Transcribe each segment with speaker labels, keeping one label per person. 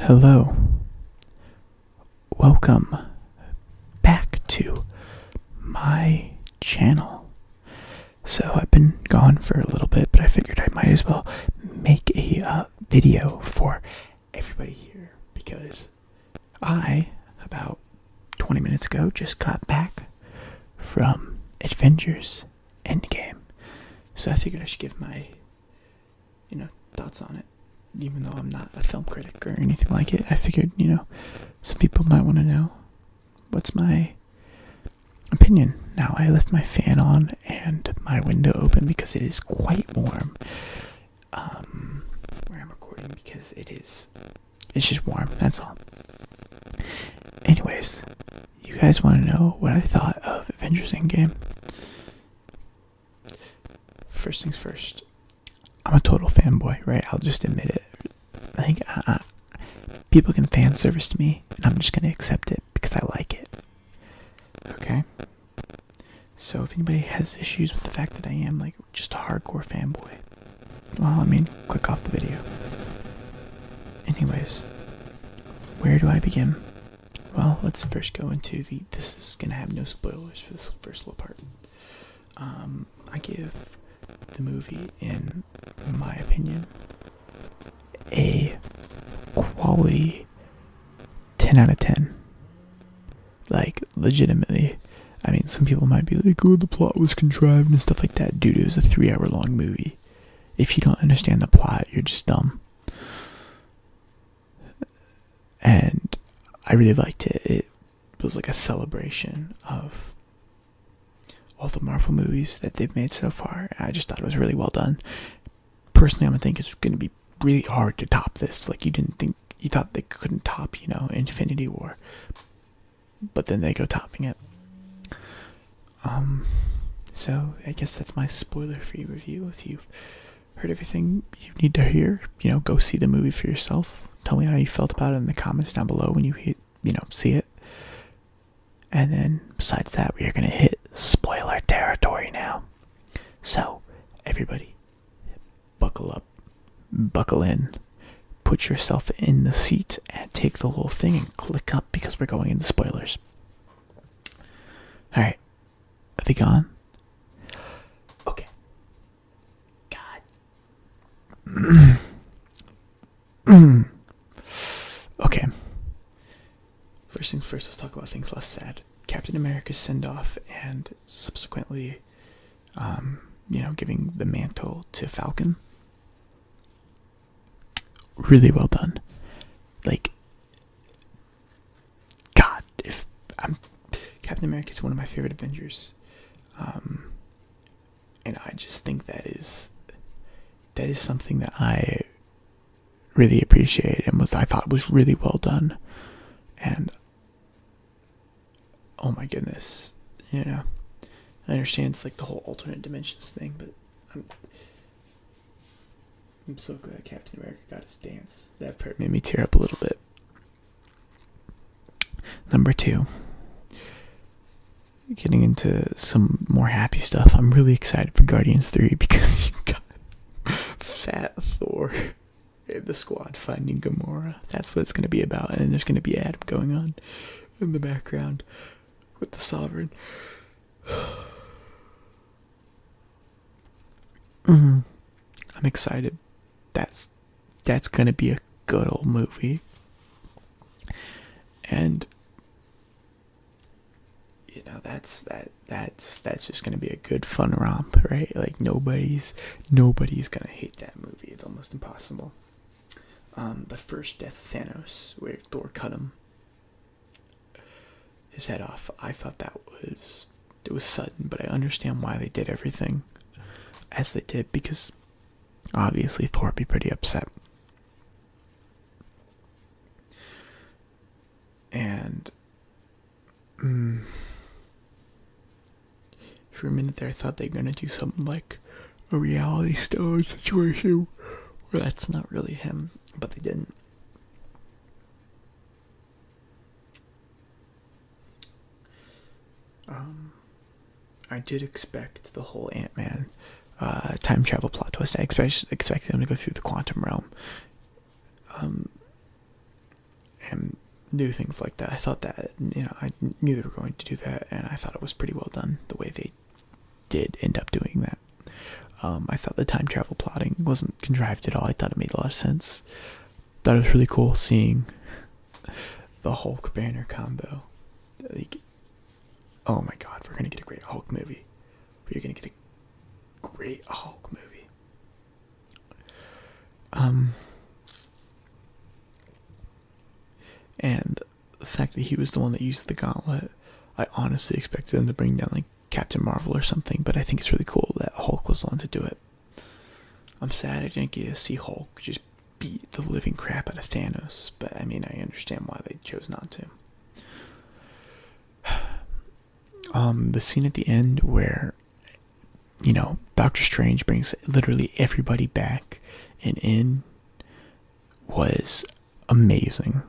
Speaker 1: Hello. Welcome back to my channel. So I've been gone for a little bit, but I figured I might as well make a video for everybody here because I, about 20 minutes ago, just got back from Avengers Endgame. So I figured I should give my, thoughts on it. Even though I'm not a film critic or anything like it, I figured, some people might want to know what's my opinion. Now, I left my fan on and my window open because it is quite warm. Where I'm recording because it's just warm, that's all. Anyways, you guys want to know what I thought of Avengers Endgame? First things first, I'm a total fanboy, right? I'll just admit it. People can fan service to me, and I'm just going to accept it because I like it. Okay? So if anybody has issues with the fact that I am, just a hardcore fanboy, well, click off the video. Anyways, where do I begin? Well, let's first go into this is going to have no spoilers for this first little part. I give the movie, in my opinion, a quality 10 out of 10. Legitimately. Some people might be like, oh, the plot was contrived and stuff like that. Dude, it was a 3-hour long movie. If you don't understand the plot, you're just dumb. And I really liked it. It was like a celebration of all the Marvel movies that they've made so far. I just thought it was really well done. Personally, I'm gonna think it's gonna be really hard to top this. You thought they couldn't top, Infinity War, but then they go topping it. So I guess that's my spoiler-free review. If you've heard everything you need to hear, go see the movie for yourself. Tell me how you felt about it in the comments down below when you see it. And then besides that, we are gonna hit spoiler territory now. So everybody, buckle up, buckle in, put yourself in the seat, and take the whole thing and click up because we're going into spoilers. Alright, are they gone? Okay. God. Okay. First things first, let's talk about things less sad. Captain America's send-off and subsequently, giving the mantle to Falcon. Really well done. God, Captain America is one of my favorite Avengers, and I just think that is something that I really appreciate and I thought was really well done. And oh my goodness, I understand it's the whole alternate dimensions thing, but I'm so glad Captain America got his dance. That part made me tear up a little bit. Number 2. Getting into some more happy stuff. I'm really excited for Guardians 3 because you got Fat Thor in the squad finding Gamora. That's what it's going to be about. And there's going to be Adam going on in the background with the Sovereign. I'm excited. That's gonna be a good old movie, and that's just gonna be a good fun romp, right? Nobody's gonna hate that movie. It's almost impossible. The first death of Thanos, where Thor cut his head off, I thought it was sudden, but I understand why they did everything as they did because obviously Thor would be pretty upset. And for a minute there I thought they were going to do something like a reality stone situation where that's not really him, but they didn't. I did expect the whole Ant-Man time travel plot twist. I expected them to go through the quantum realm. do things like that. I thought that, I knew they were going to do that, and I thought it was pretty well done the way they did end up doing that. I thought the time travel plotting wasn't contrived at all. I thought it made a lot of sense. Thought it was really cool seeing the Hulk Banner combo. Like, oh my god, we're gonna get a great Hulk movie. We're gonna get a great Hulk movie. And the fact that he was the one that used the gauntlet, I honestly expected them to bring down like Captain Marvel or something, but I think it's really cool that Hulk was the one to do it. I'm sad I didn't get to see Hulk just beat the living crap out of Thanos, but I mean, I understand why they chose not to. The scene at the end where, Doctor Strange brings literally everybody back and in was amazing.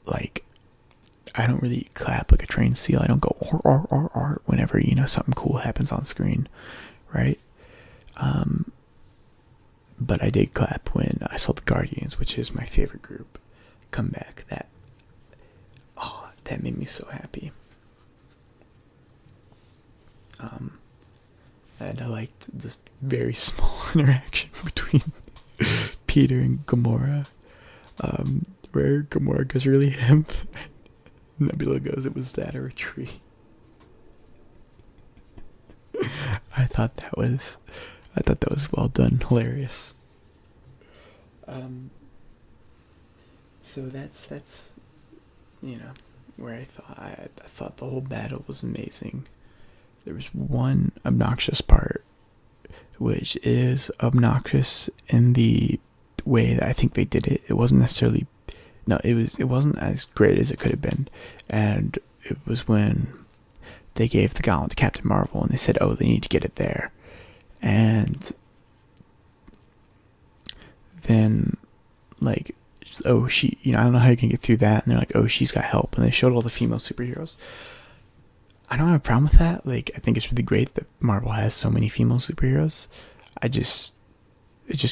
Speaker 1: Like, I don't really clap like a trained seal. I don't go or whenever, something cool happens on screen, right? But I did clap when I saw the Guardians, which is my favorite group, come back. That made me so happy. And I liked this very small interaction between Peter and Gamora, where Gamora goes really hemp, and Nebula goes, "It was that or a tree." I thought that was well done, hilarious. So that's where I thought the whole battle was amazing. There was one obnoxious part, which is obnoxious in the way that I think they did it. It wasn't necessarily, it wasn't as great as it could have been, and it was when they gave the gauntlet to Captain Marvel, and they said, "Oh, they need to get it there," and then she, I don't know how you can get through that, and they're like, "Oh, she's got help," and they showed all the female superheroes. I don't have a problem with that. Like, I think it's really great that Marvel has so many female superheroes. It just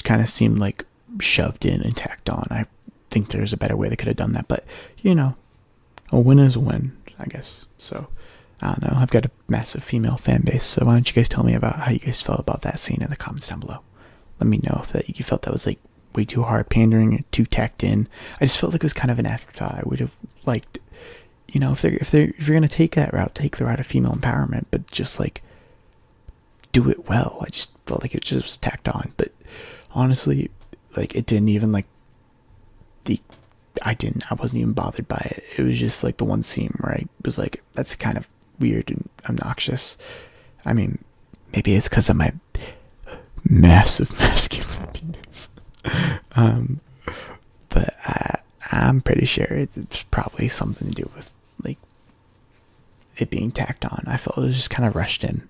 Speaker 1: kind of seemed like shoved in and tacked on. I think there's a better way they could have done that, but a win is a win, I guess. So I don't know. I've got a massive female fan base, so why don't you guys tell me about how you guys felt about that scene in the comments down below. Let me know if you felt that was like way too hard pandering or too tacked in. I just felt like it was kind of an afterthought. I would have liked, if you're gonna take that route, take the route of female empowerment, but just like do it well. I just felt like it just was tacked on. But honestly, like, it didn't even I wasn't even bothered by it. It was just like the one scene where I was like, that's kind of weird and obnoxious. I mean, maybe it's because of my massive masculine penis. But I'm pretty sure it's probably something to do with like it being tacked on. I felt it was just kind of rushed in.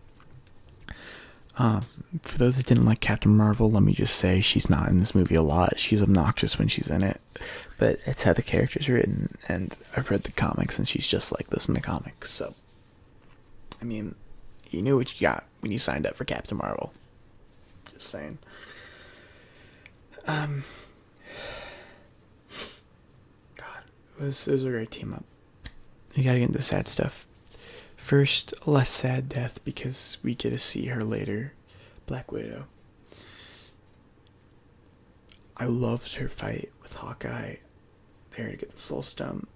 Speaker 1: For those that didn't like Captain Marvel, let me just say she's not in this movie a lot. She's obnoxious when she's in it, but it's how the character's written, and I've read the comics, and she's just like this in the comics. So, I mean, you knew what you got when you signed up for Captain Marvel. Just saying. God, it was a great team up. You gotta get into sad stuff. First, a less sad death because we get to see her later, Black Widow. I loved her fight with Hawkeye there to get the Soul Stone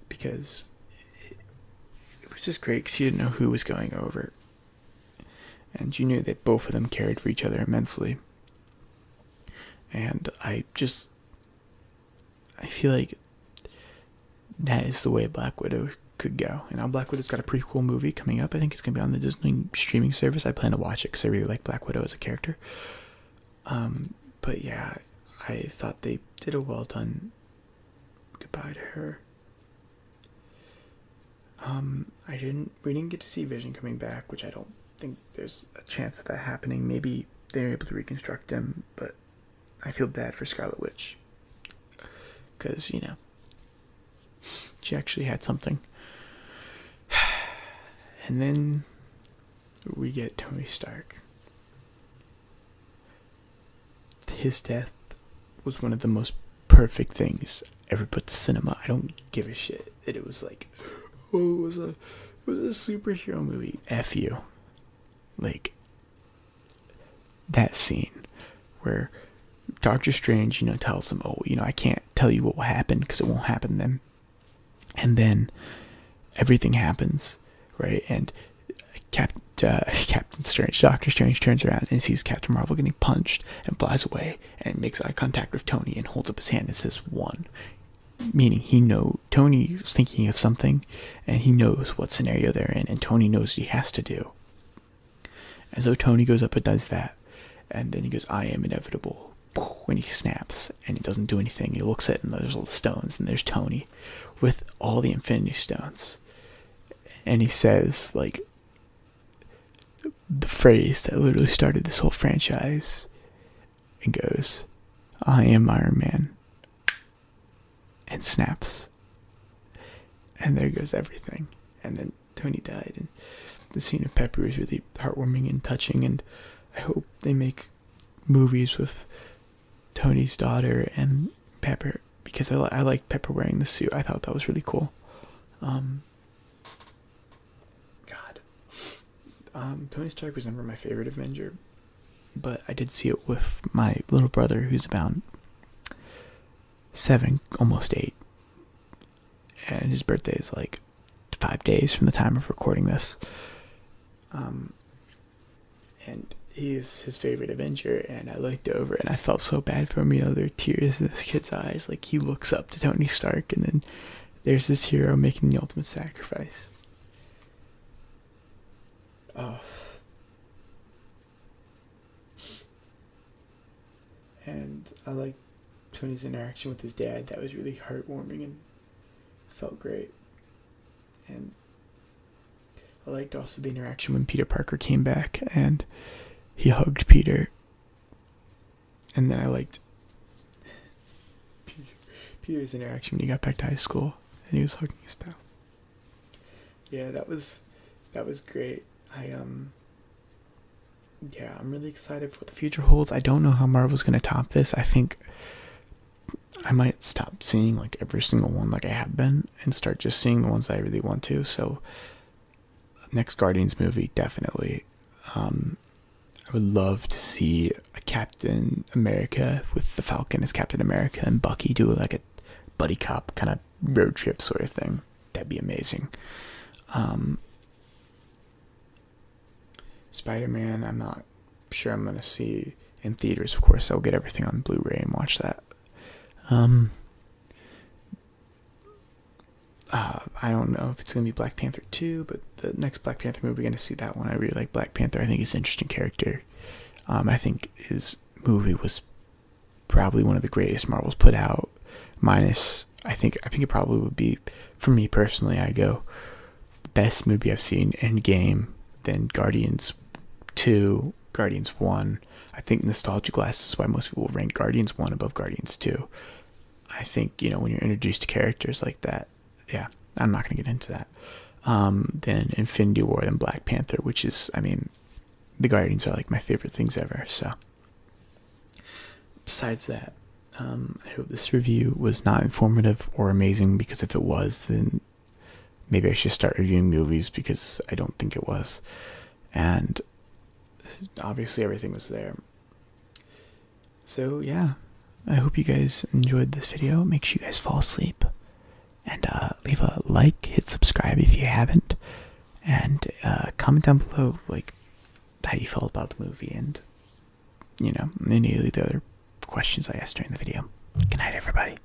Speaker 1: because it was just great because you didn't know who was going over. And you knew that both of them cared for each other immensely. And I feel like that is the way Black Widow could go. And now Black Widow's got a pretty cool movie coming up. I think it's going to be on the Disney streaming service. I plan to watch it because I really like Black Widow as a character. But yeah, I thought they did a well done goodbye to her. We didn't get to see Vision coming back, which I don't think there's a chance of that happening. Maybe they're able to reconstruct him, but I feel bad for Scarlet Witch. Because, she actually had something. And then we get Tony Stark. His death was one of the most perfect things ever put to cinema. I don't give a shit that it was like, oh, it was a superhero movie. F you. Like, that scene where Doctor Strange, tells him, oh, I can't tell you what will happen because it won't happen then. And then everything happens, right? And Captain Strange, Doctor Strange turns around and sees Captain Marvel getting punched and flies away and makes eye contact with Tony and holds up his hand and says one. Meaning Tony is thinking of something and he knows what scenario they're in and Tony knows what he has to do. And so Tony goes up and does that. And then he goes, I am inevitable. When he snaps and he doesn't do anything. He looks at it and there's all the stones and there's Tony with all the Infinity Stones. And he says, like, the phrase that literally started this whole franchise. And goes, I am Iron Man. And snaps. And there goes everything. And then Tony died. And the scene of Pepper is really heartwarming and touching. And I hope they make movies with Tony's daughter and Pepper, because I like Pepper wearing the suit. I thought that was really cool. Tony Stark was never my favorite Avenger, but I did see it with my little brother, who's about 7, almost 8, and his birthday is like 5 days from the time of recording this. And he is his favorite Avenger, and I looked over and I felt so bad for him. There are tears in this kid's eyes. Like, he looks up to Tony Stark, and then there's this hero making the ultimate sacrifice. Oh. And I like Tony's interaction with his dad. That was really heartwarming and felt great. And I liked also the interaction when Peter Parker came back and he hugged Peter. And then I liked Peter's interaction when he got back to high school and he was hugging his pal. Yeah, that was great. I'm really excited for what the future holds. I don't know how Marvel's going to top this. I think I might stop seeing like every single one like I have been and start just seeing the ones I really want to. So next Guardians movie, definitely. I would love to see a Captain America with the Falcon as Captain America and Bucky do like a buddy cop kind of road trip sort of thing. That'd be amazing. Spider-Man, I'm not sure I'm going to see in theaters. Of course, I'll get everything on Blu-ray and watch that. I don't know if it's going to be Black Panther 2, but the next Black Panther movie, we're going to see that one. I really like Black Panther. I think he's an interesting character. I think his movie was probably one of the greatest Marvel's put out. Minus, I think it probably would be, for me personally, I go, the best movie I've seen, Endgame, then Guardians 2, Guardians 1. I think nostalgia glasses is why most people rank Guardians 1 above Guardians 2. I think, when you're introduced to characters like that, yeah, I'm not going to get into that. Then Infinity War, then Black Panther, which is, the Guardians are like my favorite things ever. So, besides that, I hope this review was not informative or amazing, because if it was, then maybe I should start reviewing movies, because I don't think it was. And obviously everything was there. So yeah, I hope you guys enjoyed this video. Make sure you guys fall asleep. And leave a like, hit subscribe if you haven't. And comment down below like how you felt about the movie and any of the other questions I asked during the video. Good night, everybody.